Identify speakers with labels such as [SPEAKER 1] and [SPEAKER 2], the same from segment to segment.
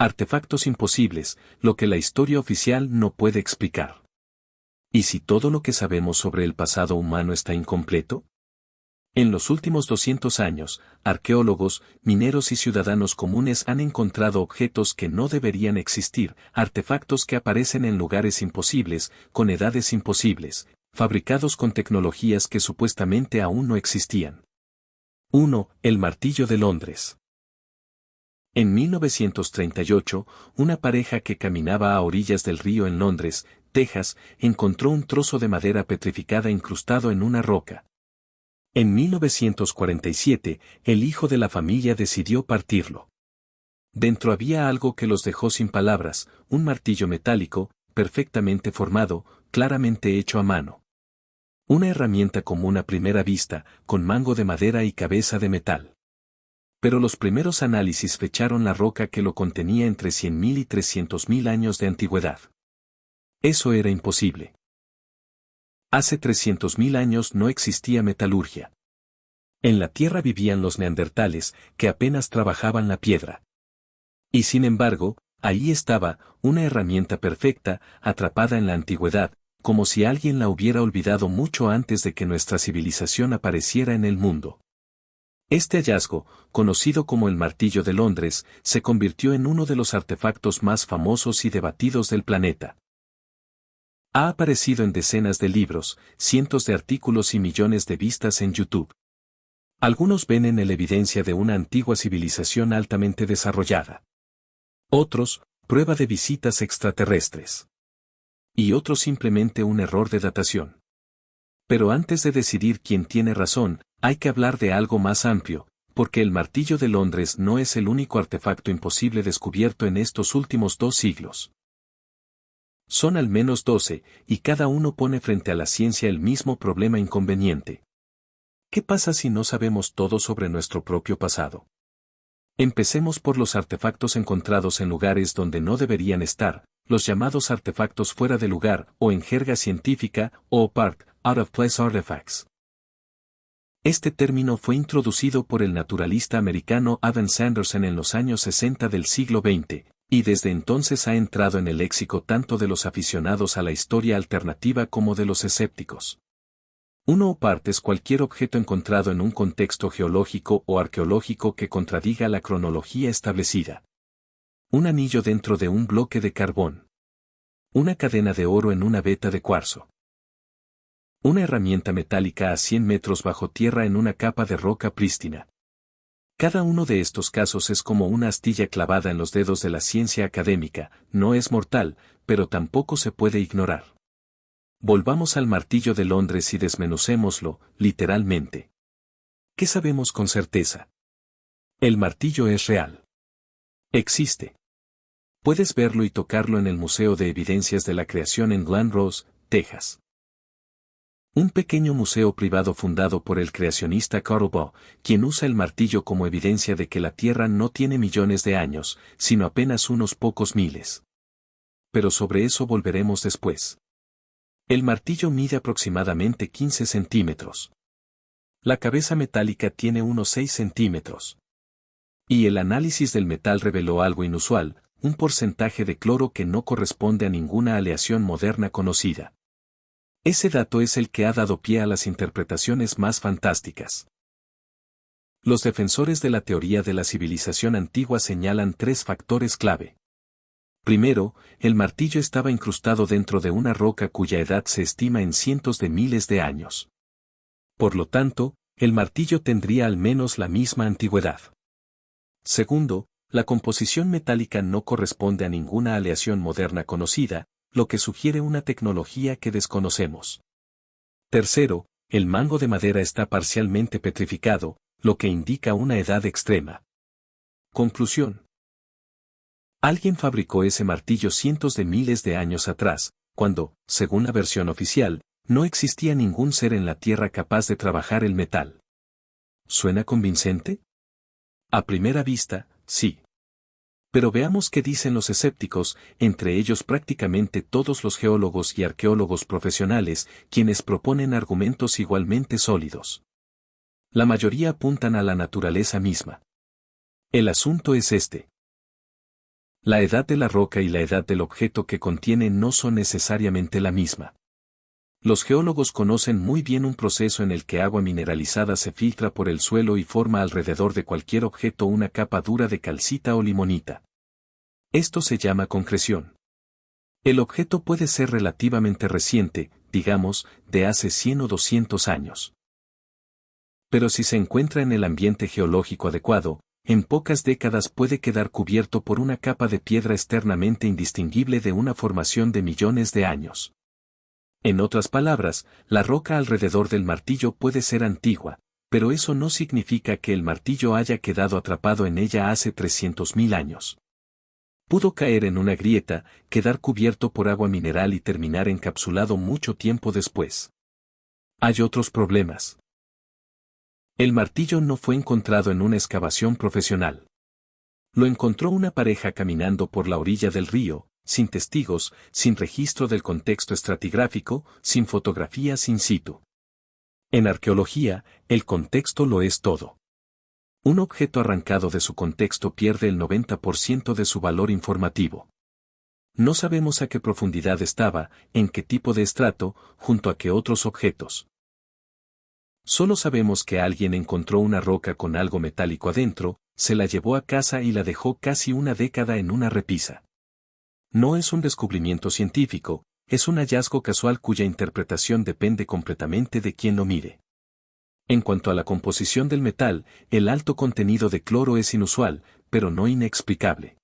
[SPEAKER 1] Artefactos imposibles, lo que la historia oficial no puede explicar. ¿Y si todo lo que sabemos sobre el pasado humano está incompleto? En los últimos 200 años, arqueólogos, mineros y ciudadanos comunes han encontrado objetos que no deberían existir, artefactos que aparecen en lugares imposibles, con edades imposibles, fabricados con tecnologías que supuestamente aún no existían. 1. El martillo de Londres. En 1938, una pareja que caminaba a orillas del río en Londres, Texas, encontró un trozo de madera petrificada incrustado en una roca. En 1947, el hijo de la familia decidió partirlo. Dentro había algo que los dejó sin palabras, un martillo metálico, perfectamente formado, claramente hecho a mano. Una herramienta común a primera vista, con mango de madera y cabeza de metal. Pero los primeros análisis fecharon la roca que lo contenía entre 100.000 y 300.000 años de antigüedad. Eso era imposible. Hace 300.000 años no existía metalurgia. En la Tierra vivían los neandertales, que apenas trabajaban la piedra. Y sin embargo, ahí estaba, una herramienta perfecta, atrapada en la antigüedad, como si alguien la hubiera olvidado mucho antes de que nuestra civilización apareciera en el mundo. Este hallazgo, conocido como el martillo de Londres, se convirtió en uno de los artefactos más famosos y debatidos del planeta. Ha aparecido en decenas de libros, cientos de artículos y millones de vistas en YouTube. Algunos ven en él evidencia de una antigua civilización altamente desarrollada. Otros, prueba de visitas extraterrestres. Y otros simplemente un error de datación. Pero antes de decidir quién tiene razón, hay que hablar de algo más amplio, porque el martillo de Londres no es el único artefacto imposible descubierto en estos últimos 2 siglos. Son al menos 12, y cada uno pone frente a la ciencia el mismo problema inconveniente. ¿Qué pasa si no sabemos todo sobre nuestro propio pasado? Empecemos por los artefactos encontrados en lugares donde no deberían estar, los llamados artefactos fuera de lugar, o en jerga científica, OPART, Out of Place Artifacts. Este término fue introducido por el naturalista americano Adam Sanderson en los años 60 del siglo XX, y desde entonces ha entrado en el léxico tanto de los aficionados a la historia alternativa como de los escépticos. Un OPART es cualquier objeto encontrado en un contexto geológico o arqueológico que contradiga la cronología establecida. Un anillo dentro de un bloque de carbón. Una cadena de oro en una veta de cuarzo. Una herramienta metálica a 100 metros bajo tierra en una capa de roca prístina. Cada uno de estos casos es como una astilla clavada en los dedos de la ciencia académica, no es mortal, pero tampoco se puede ignorar. Volvamos al martillo de Londres y desmenucémoslo, literalmente. ¿Qué sabemos con certeza? El martillo es real. Existe. Puedes verlo y tocarlo en el Museo de Evidencias de la Creación en Glen Rose, Texas. Un pequeño museo privado fundado por el creacionista Carl Baugh, quien usa el martillo como evidencia de que la Tierra no tiene millones de años, sino apenas unos pocos miles. Pero sobre eso volveremos después. El martillo mide aproximadamente 15 centímetros. La cabeza metálica tiene unos 6 centímetros. Y el análisis del metal reveló algo inusual, un porcentaje de cloro que no corresponde a ninguna aleación moderna conocida. Ese dato es el que ha dado pie a las interpretaciones más fantásticas. Los defensores de la teoría de la civilización antigua señalan 3 factores clave. Primero, el martillo estaba incrustado dentro de una roca cuya edad se estima en cientos de miles de años. Por lo tanto, el martillo tendría al menos la misma antigüedad. Segundo, la composición metálica no corresponde a ninguna aleación moderna conocida, lo que sugiere una tecnología que desconocemos. Tercero, el mango de madera está parcialmente petrificado, lo que indica una edad extrema. Conclusión. Alguien fabricó ese martillo cientos de miles de años atrás, cuando, según la versión oficial, no existía ningún ser en la Tierra capaz de trabajar el metal. ¿Suena convincente? A primera vista, sí. Pero veamos qué dicen los escépticos, entre ellos prácticamente todos los geólogos y arqueólogos profesionales, quienes proponen argumentos igualmente sólidos. La mayoría apuntan a la naturaleza misma. El asunto es este. La edad de la roca y la edad del objeto que contiene no son necesariamente la misma. Los geólogos conocen muy bien un proceso en el que agua mineralizada se filtra por el suelo y forma alrededor de cualquier objeto una capa dura de calcita o limonita. Esto se llama concreción. El objeto puede ser relativamente reciente, digamos, de hace 100 o 200 años. Pero si se encuentra en el ambiente geológico adecuado, en pocas décadas puede quedar cubierto por una capa de piedra externamente indistinguible de una formación de millones de años. En otras palabras, la roca alrededor del martillo puede ser antigua, pero eso no significa que el martillo haya quedado atrapado en ella hace 300.000 años. Pudo caer en una grieta, quedar cubierto por agua mineral y terminar encapsulado mucho tiempo después. Hay otros problemas. El martillo no fue encontrado en una excavación profesional. Lo encontró una pareja caminando por la orilla del río, sin testigos, sin registro del contexto estratigráfico, sin fotografías in situ. En arqueología, el contexto lo es todo. Un objeto arrancado de su contexto pierde el 90% de su valor informativo. No sabemos a qué profundidad estaba, en qué tipo de estrato, junto a qué otros objetos. Solo sabemos que alguien encontró una roca con algo metálico adentro, se la llevó a casa y la dejó casi una década en una repisa. No es un descubrimiento científico, es un hallazgo casual cuya interpretación depende completamente de quien lo mire. En cuanto a la composición del metal, el alto contenido de cloro es inusual, pero no inexplicable.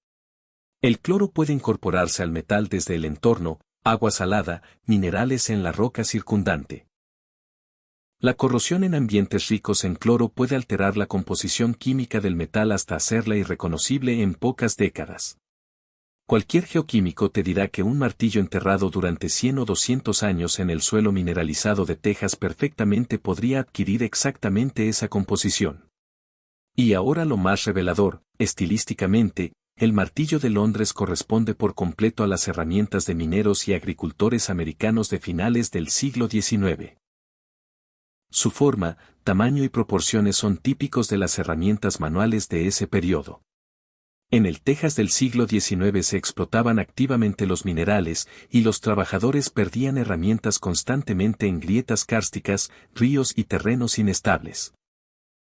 [SPEAKER 1] El cloro puede incorporarse al metal desde el entorno, agua salada, minerales en la roca circundante. La corrosión en ambientes ricos en cloro puede alterar la composición química del metal hasta hacerla irreconocible en pocas décadas. Cualquier geoquímico te dirá que un martillo enterrado durante 100 o 200 años en el suelo mineralizado de Texas perfectamente podría adquirir exactamente esa composición. Y ahora lo más revelador, estilísticamente, el martillo de Londres corresponde por completo a las herramientas de mineros y agricultores americanos de finales del siglo XIX. Su forma, tamaño y proporciones son típicos de las herramientas manuales de ese periodo. En el Texas del siglo XIX se explotaban activamente los minerales, y los trabajadores perdían herramientas constantemente en grietas kársticas, ríos y terrenos inestables.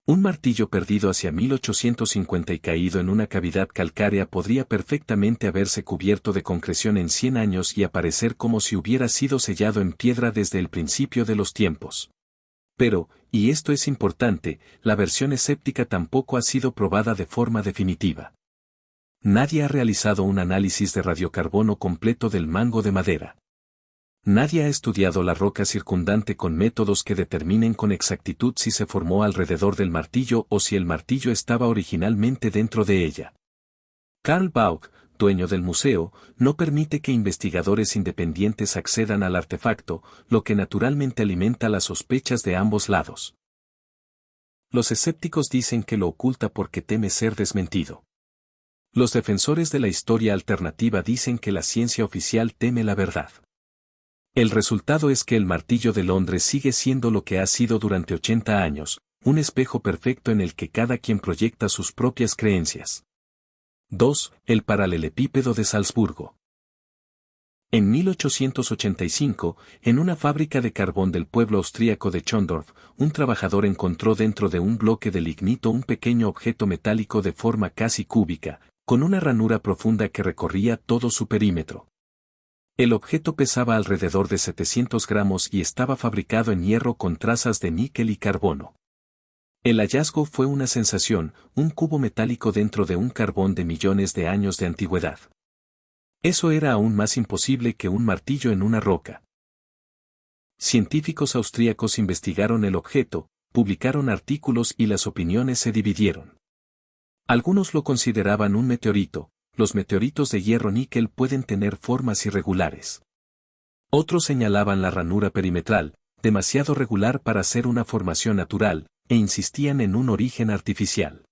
[SPEAKER 1] Un martillo perdido hacia 1850 y caído en una cavidad calcárea podría perfectamente haberse cubierto de concreción en 100 años y aparecer como si hubiera sido sellado en piedra desde el principio de los tiempos. Pero, y esto es importante, la versión escéptica tampoco ha sido probada de forma definitiva. Nadie ha realizado un análisis de radiocarbono completo del mango de madera. Nadie ha estudiado la roca circundante con métodos que determinen con exactitud si se formó alrededor del martillo o si el martillo estaba originalmente dentro de ella. Carl Baugh, dueño del museo, no permite que investigadores independientes accedan al artefacto, lo que naturalmente alimenta las sospechas de ambos lados. Los escépticos dicen que lo oculta porque teme ser desmentido. Los defensores de la historia alternativa dicen que la ciencia oficial teme la verdad. El resultado es que el martillo de Londres sigue siendo lo que ha sido durante 80 años, un espejo perfecto en el que cada quien proyecta sus propias creencias. 2. El paralelepípedo de Salzburgo. En 1885, en una fábrica de carbón del pueblo austríaco de Schondorf, un trabajador encontró dentro de un bloque de lignito un pequeño objeto metálico de forma casi cúbica, con una ranura profunda que recorría todo su perímetro. El objeto pesaba alrededor de 700 gramos y estaba fabricado en hierro con trazas de níquel y carbono. El hallazgo fue una sensación, un cubo metálico dentro de un carbón de millones de años de antigüedad. Eso era aún más imposible que un martillo en una roca. Científicos austríacos investigaron el objeto, publicaron artículos y las opiniones se dividieron. Algunos lo consideraban un meteorito. Los meteoritos de hierro-níquel pueden tener formas irregulares. Otros señalaban la ranura perimetral, demasiado regular para ser una formación natural, e insistían en un origen artificial.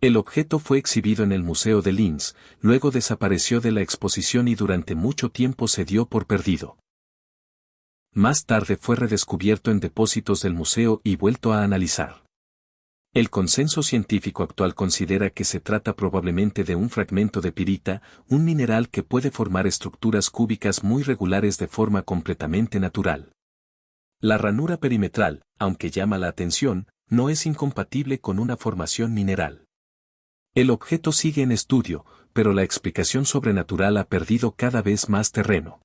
[SPEAKER 1] El objeto fue exhibido en el Museo de Linz, luego desapareció de la exposición y durante mucho tiempo se dio por perdido. Más tarde fue redescubierto en depósitos del museo y vuelto a analizar. El consenso científico actual considera que se trata probablemente de un fragmento de pirita, un mineral que puede formar estructuras cúbicas muy regulares de forma completamente natural. La ranura perimetral, aunque llama la atención, no es incompatible con una formación mineral. El objeto sigue en estudio, pero la explicación sobrenatural ha perdido cada vez más terreno.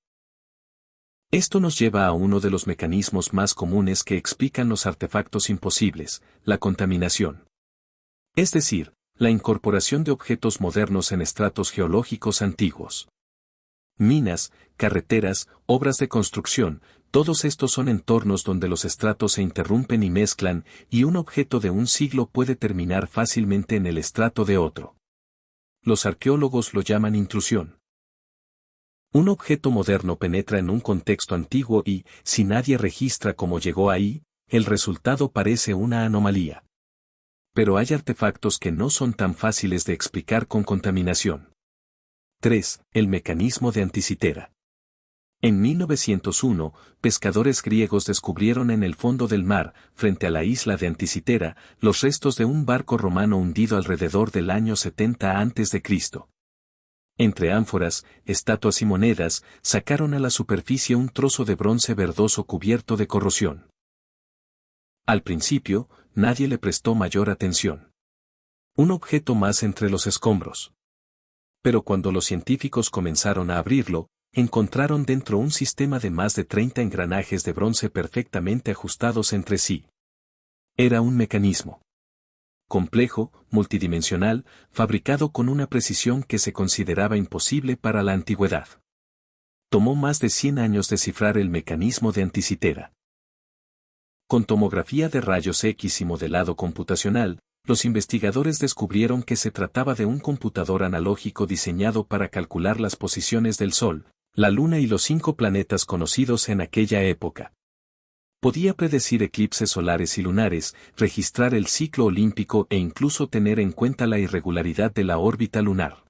[SPEAKER 1] Esto nos lleva a uno de los mecanismos más comunes que explican los artefactos imposibles, la contaminación. Es decir, la incorporación de objetos modernos en estratos geológicos antiguos. Minas, carreteras, obras de construcción, todos estos son entornos donde los estratos se interrumpen y mezclan, y un objeto de un siglo puede terminar fácilmente en el estrato de otro. Los arqueólogos lo llaman intrusión. Un objeto moderno penetra en un contexto antiguo y, si nadie registra cómo llegó ahí, el resultado parece una anomalía. Pero hay artefactos que no son tan fáciles de explicar con contaminación. 3. El mecanismo de Anticitera. En 1901, pescadores griegos descubrieron en el fondo del mar, frente a la isla de Anticitera, los restos de un barco romano hundido alrededor del año 70 a.C. Entre ánforas, estatuas y monedas, sacaron a la superficie un trozo de bronce verdoso cubierto de corrosión. Al principio, nadie le prestó mayor atención. Un objeto más entre los escombros. Pero cuando los científicos comenzaron a abrirlo, encontraron dentro un sistema de más de 30 engranajes de bronce perfectamente ajustados entre sí. Era un mecanismo complejo, multidimensional, fabricado con una precisión que se consideraba imposible para la antigüedad. Tomó más de 100 años descifrar el mecanismo de Anticitera. Con tomografía de rayos X y modelado computacional, los investigadores descubrieron que se trataba de un computador analógico diseñado para calcular las posiciones del Sol, la Luna y los 5 planetas conocidos en aquella época. Podía predecir eclipses solares y lunares, registrar el ciclo olímpico e incluso tener en cuenta la irregularidad de la órbita lunar.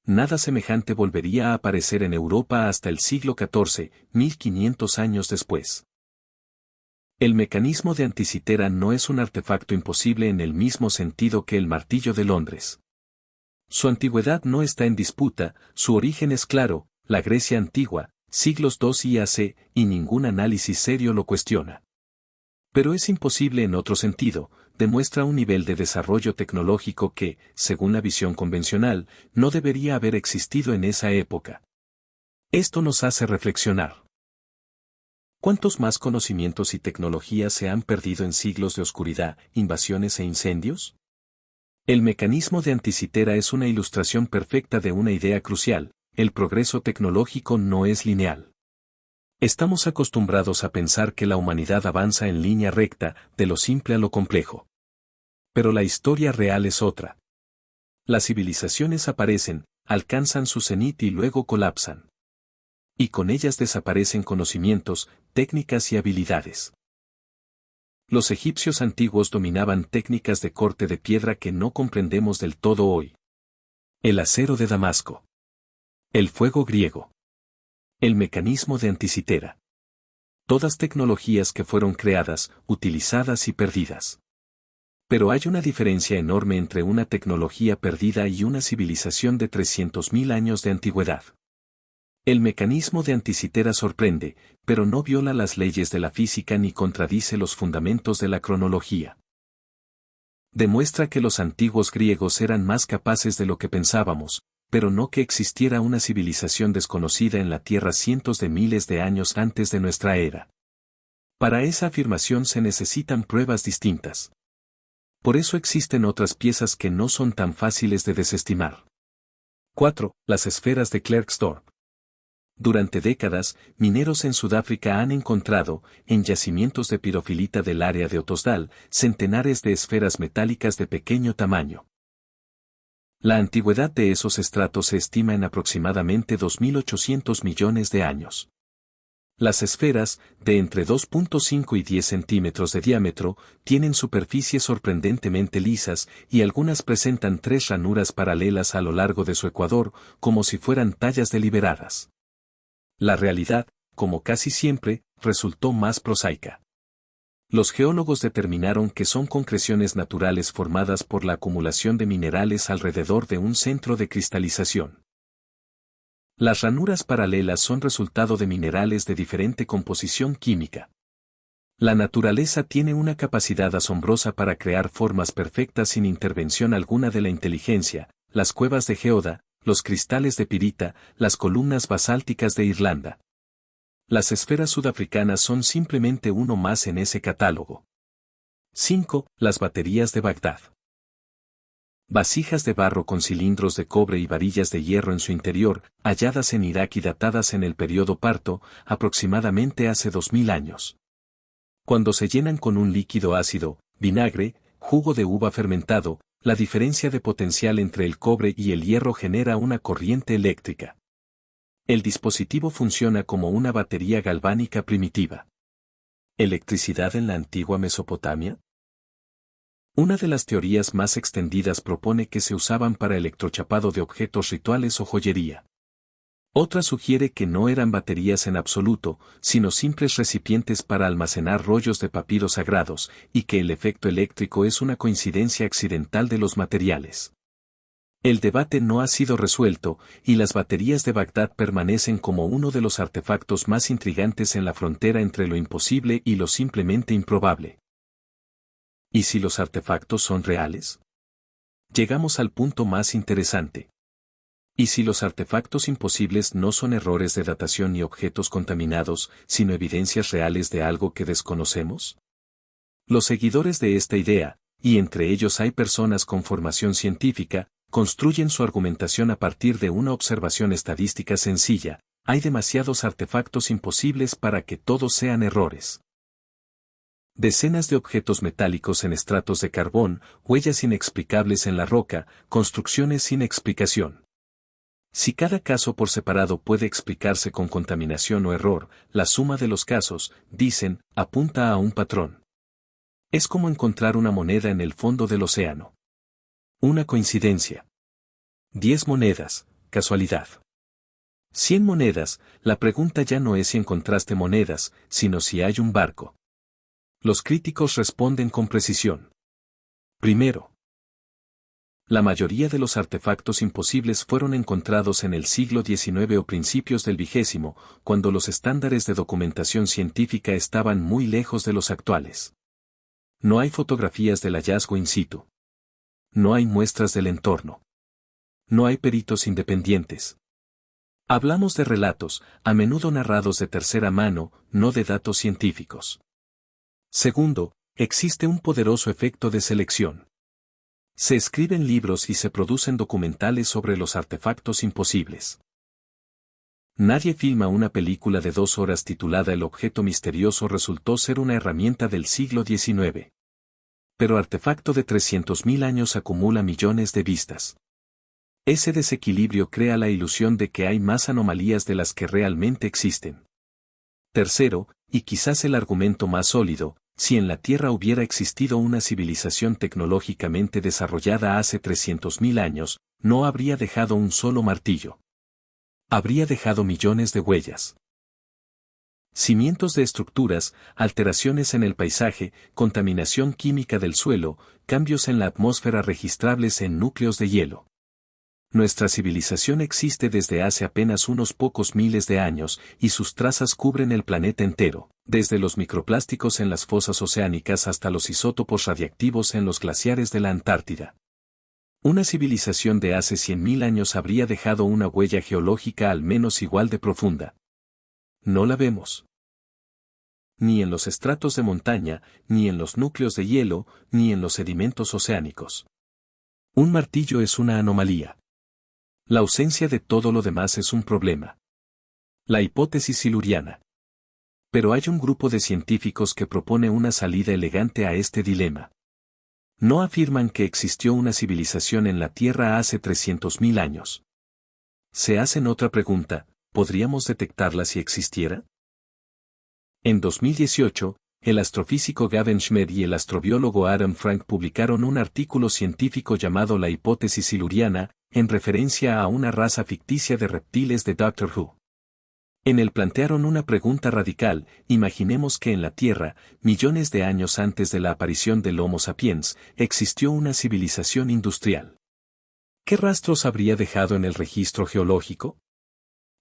[SPEAKER 1] Nada semejante volvería a aparecer en Europa hasta el siglo XIV, 1500 años después. El mecanismo de Anticitera no es un artefacto imposible en el mismo sentido que el martillo de Londres. Su antigüedad no está en disputa, su origen es claro, la Grecia antigua, siglos II AC, y ningún análisis serio lo cuestiona. Pero es imposible en otro sentido, demuestra un nivel de desarrollo tecnológico que, según la visión convencional, no debería haber existido en esa época. Esto nos hace reflexionar. ¿Cuántos más conocimientos y tecnologías se han perdido en siglos de oscuridad, invasiones e incendios? El mecanismo de Anticitera es una ilustración perfecta de una idea crucial: el progreso tecnológico no es lineal. Estamos acostumbrados a pensar que la humanidad avanza en línea recta, de lo simple a lo complejo. Pero la historia real es otra. Las civilizaciones aparecen, alcanzan su cenit y luego colapsan. Y con ellas desaparecen conocimientos, técnicas y habilidades. Los egipcios antiguos dominaban técnicas de corte de piedra que no comprendemos del todo hoy. El acero de Damasco. El fuego griego. El mecanismo de Anticitera. Todas tecnologías que fueron creadas, utilizadas y perdidas. Pero hay una diferencia enorme entre una tecnología perdida y una civilización de 300.000 años de antigüedad. El mecanismo de Anticitera sorprende, pero no viola las leyes de la física ni contradice los fundamentos de la cronología. Demuestra que los antiguos griegos eran más capaces de lo que pensábamos, pero no que existiera una civilización desconocida en la Tierra cientos de miles de años antes de nuestra era. Para esa afirmación se necesitan pruebas distintas. Por eso existen otras piezas que no son tan fáciles de desestimar. 4. Las esferas de Klerksdorp. Durante décadas, mineros en Sudáfrica han encontrado, en yacimientos de pirofilita del área de Ottosdal, centenares de esferas metálicas de pequeño tamaño. La antigüedad de esos estratos se estima en aproximadamente 2.800 millones de años. Las esferas, de entre 2.5 y 10 centímetros de diámetro, tienen superficies sorprendentemente lisas y algunas presentan 3 ranuras paralelas a lo largo de su ecuador, como si fueran tallas deliberadas. La realidad, como casi siempre, resultó más prosaica. Los geólogos determinaron que son concreciones naturales formadas por la acumulación de minerales alrededor de un centro de cristalización. Las ranuras paralelas son resultado de minerales de diferente composición química. La naturaleza tiene una capacidad asombrosa para crear formas perfectas sin intervención alguna de la inteligencia, las cuevas de Geoda, los cristales de pirita, las columnas basálticas de Irlanda. Las esferas sudafricanas son simplemente uno más en ese catálogo. 5. Las baterías de Bagdad. Vasijas de barro con cilindros de cobre y varillas de hierro en su interior, halladas en Irak y datadas en el periodo Parto, aproximadamente hace 2000 años. Cuando se llenan con un líquido ácido, vinagre, jugo de uva fermentado, la diferencia de potencial entre el cobre y el hierro genera una corriente eléctrica. El dispositivo funciona como una batería galvánica primitiva. ¿Electricidad en la antigua Mesopotamia? Una de las teorías más extendidas propone que se usaban para electrochapado de objetos rituales o joyería. Otra sugiere que no eran baterías en absoluto, sino simples recipientes para almacenar rollos de papiro sagrados, y que el efecto eléctrico es una coincidencia accidental de los materiales. El debate no ha sido resuelto, y las baterías de Bagdad permanecen como uno de los artefactos más intrigantes en la frontera entre lo imposible y lo simplemente improbable. ¿Y si los artefactos son reales? Llegamos al punto más interesante. ¿Y si los artefactos imposibles no son errores de datación ni objetos contaminados, sino evidencias reales de algo que desconocemos? Los seguidores de esta idea, y entre ellos hay personas con formación científica, construyen su argumentación a partir de una observación estadística sencilla: hay demasiados artefactos imposibles para que todos sean errores. Decenas de objetos metálicos en estratos de carbón, huellas inexplicables en la roca, construcciones sin explicación. Si cada caso por separado puede explicarse con contaminación o error, la suma de los casos, dicen, apunta a un patrón. Es como encontrar una moneda en el fondo del océano. Una coincidencia. 10 monedas, casualidad. 100 monedas, la pregunta ya no es si encontraste monedas, sino si hay un barco. Los críticos responden con precisión. Primero, la mayoría de los artefactos imposibles fueron encontrados en el siglo XIX o principios del XX, cuando los estándares de documentación científica estaban muy lejos de los actuales. No hay fotografías del hallazgo in situ. No hay muestras del entorno. No hay peritos independientes. Hablamos de relatos, a menudo narrados de tercera mano, no de datos científicos. Segundo, existe un poderoso efecto de selección. Se escriben libros y se producen documentales sobre los artefactos imposibles. Nadie filma una película de 2 horas titulada El objeto misterioso resultó ser una herramienta del siglo XIX. Pero artefacto de 300.000 años acumula millones de vistas. Ese desequilibrio crea la ilusión de que hay más anomalías de las que realmente existen. Tercero, y quizás el argumento más sólido, si en la Tierra hubiera existido una civilización tecnológicamente desarrollada hace 300.000 años, no habría dejado un solo martillo. Habría dejado millones de huellas. Cimientos de estructuras, alteraciones en el paisaje, contaminación química del suelo, cambios en la atmósfera registrables en núcleos de hielo. Nuestra civilización existe desde hace apenas unos pocos miles de años, y sus trazas cubren el planeta entero, desde los microplásticos en las fosas oceánicas hasta los isótopos radiactivos en los glaciares de la Antártida. Una civilización de hace 100.000 años habría dejado una huella geológica al menos igual de profunda. No la vemos. Ni en los estratos de montaña, ni en los núcleos de hielo, ni en los sedimentos oceánicos. Un martillo es una anomalía. La ausencia de todo lo demás es un problema. La hipótesis siluriana. Pero hay un grupo de científicos que propone una salida elegante a este dilema. No afirman que existió una civilización en la Tierra hace 300.000 años. Se hacen otra pregunta: ¿podríamos detectarla si existiera? En 2018, el astrofísico Gavin Schmidt y el astrobiólogo Adam Frank publicaron un artículo científico llamado La hipótesis siluriana, en referencia a una raza ficticia de reptiles de Doctor Who. En él plantearon una pregunta radical: imaginemos que en la Tierra, millones de años antes de la aparición del Homo sapiens, existió una civilización industrial. ¿Qué rastros habría dejado en el registro geológico?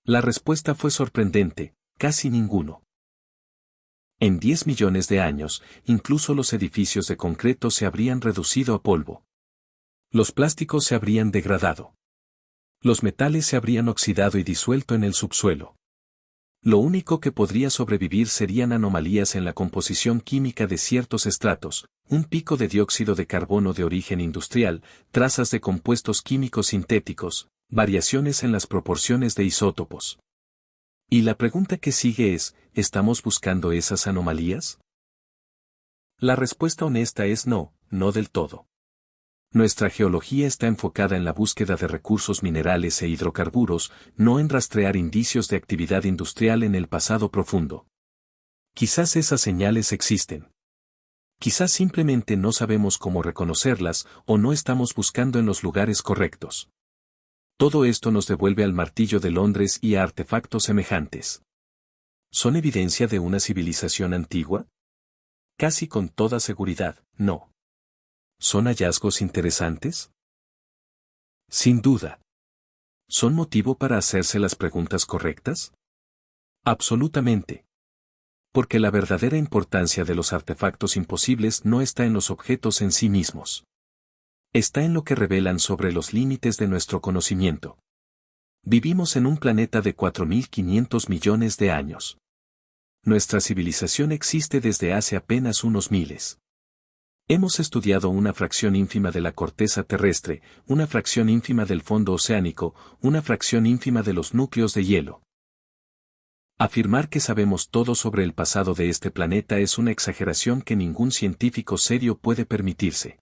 [SPEAKER 1] La respuesta fue sorprendente: casi ninguno. En 10 millones de años, incluso los edificios de concreto se habrían reducido a polvo. Los plásticos se habrían degradado. Los metales se habrían oxidado y disuelto en el subsuelo. Lo único que podría sobrevivir serían anomalías en la composición química de ciertos estratos, un pico de dióxido de carbono de origen industrial, trazas de compuestos químicos sintéticos, variaciones en las proporciones de isótopos. Y la pregunta que sigue es: ¿estamos buscando esas anomalías? La respuesta honesta es no, no del todo. Nuestra geología está enfocada en la búsqueda de recursos minerales e hidrocarburos, no en rastrear indicios de actividad industrial en el pasado profundo. Quizás esas señales existen. Quizás simplemente no sabemos cómo reconocerlas o no estamos buscando en los lugares correctos. Todo esto nos devuelve al martillo de Londres y a artefactos semejantes. ¿Son evidencia de una civilización antigua? Casi con toda seguridad, no. ¿Son hallazgos interesantes? Sin duda. ¿Son motivo para hacerse las preguntas correctas? Absolutamente. Porque la verdadera importancia de los artefactos imposibles no está en los objetos en sí mismos. Está en lo que revelan sobre los límites de nuestro conocimiento. Vivimos en un planeta de 4.500 millones de años. Nuestra civilización existe desde hace apenas unos miles. Hemos estudiado una fracción ínfima de la corteza terrestre, una fracción ínfima del fondo oceánico, una fracción ínfima de los núcleos de hielo. Afirmar que sabemos todo sobre el pasado de este planeta es una exageración que ningún científico serio puede permitirse.